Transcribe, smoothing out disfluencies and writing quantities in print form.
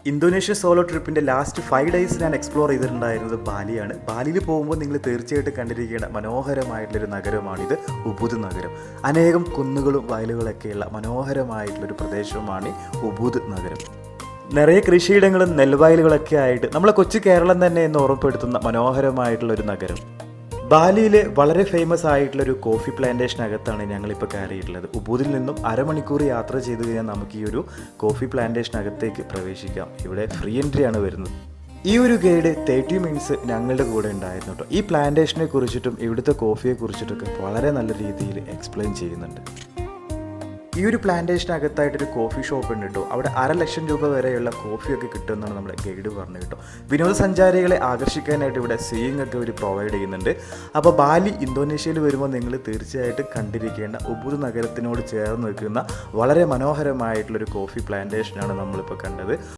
Indonesia solo ട്രിപ്പിൻ്റെ last 5 days ഞാൻ explore ചെയ്തിട്ടുണ്ടായിരുന്നത് ബാലിയാണ്. ബാലിയിൽ പോകുമ്പോൾ നിങ്ങൾ തീർച്ചയായിട്ടും കണ്ടിരിക്കേണ്ട മനോഹരമായിട്ടുള്ളൊരു നഗരമാണിത്, ഉബുദ് നഗരം. അനേകം കുന്നുകളും വയലുകളൊക്കെയുള്ള മനോഹരമായിട്ടുള്ളൊരു പ്രദേശമാണ് ഉബുദ് നഗരം. നിറയെ കൃഷിയിടങ്ങളും നെൽവയലുകളൊക്കെ ആയിട്ട് നമ്മളെ കൊച്ചു കേരളം തന്നെ എന്ന് ഓർമ്മപ്പെടുത്തുന്ന മനോഹരമായിട്ടുള്ളൊരു നഗരം. ബാലിയിലെ വളരെ ഫേമസ് ആയിട്ടുള്ളൊരു കോഫി പ്ലാന്റേഷനകത്താണ് ഞങ്ങളിപ്പോൾ കയറിയിട്ടുള്ളത്. ഉബുദിൽ നിന്നും അരമണിക്കൂർ യാത്ര ചെയ്ത് കഴിഞ്ഞാൽ നമുക്ക് ഈ ഒരു കോഫി പ്ലാന്റേഷനകത്തേക്ക് പ്രവേശിക്കാം. ഇവിടെ ഫ്രീ എൻട്രി ആണ് വരുന്നത്. ഈ ഒരു ഗൈഡ് 30 മിനിറ്റ്സ് ഞങ്ങളുടെ കൂടെ ഉണ്ടായിരുന്നു കേട്ടോ. ഈ പ്ലാന്റേഷനെ കുറിച്ചിട്ടും ഇവിടുത്തെ കോഫിയെ കുറിച്ചിട്ടൊക്കെ വളരെ നല്ല രീതിയിൽ എക്സ്പ്ലെയിൻ ചെയ്യുന്നുണ്ട്. ഈ ഒരു പ്ലാന്റേഷനകത്തായിട്ടൊരു കോഫി ഷോപ്പ് ഉണ്ട് കേട്ടോ. അവിടെ 500,000 രൂപ വരെയുള്ള കോഫിയൊക്കെ കിട്ടുമെന്നാണ് നമ്മുടെ ഗൈഡ് പറഞ്ഞു കേട്ടോ. വിനോദസഞ്ചാരികളെ ആകർഷിക്കാനായിട്ട് ഇവിടെ സീയിങ് ഒക്കെ അവർ പ്രൊവൈഡ് ചെയ്യുന്നുണ്ട്. അപ്പോൾ ബാലി ഇന്തോനേഷ്യയിൽ വരുമ്പോൾ നിങ്ങൾ തീർച്ചയായിട്ടും കണ്ടിരിക്കേണ്ട ഉബുദ് നഗരത്തിനോട് ചേർന്ന് നിൽക്കുന്ന വളരെ മനോഹരമായിട്ടുള്ളൊരു കോഫി പ്ലാന്റേഷനാണ് നമ്മളിപ്പോൾ കണ്ടത്.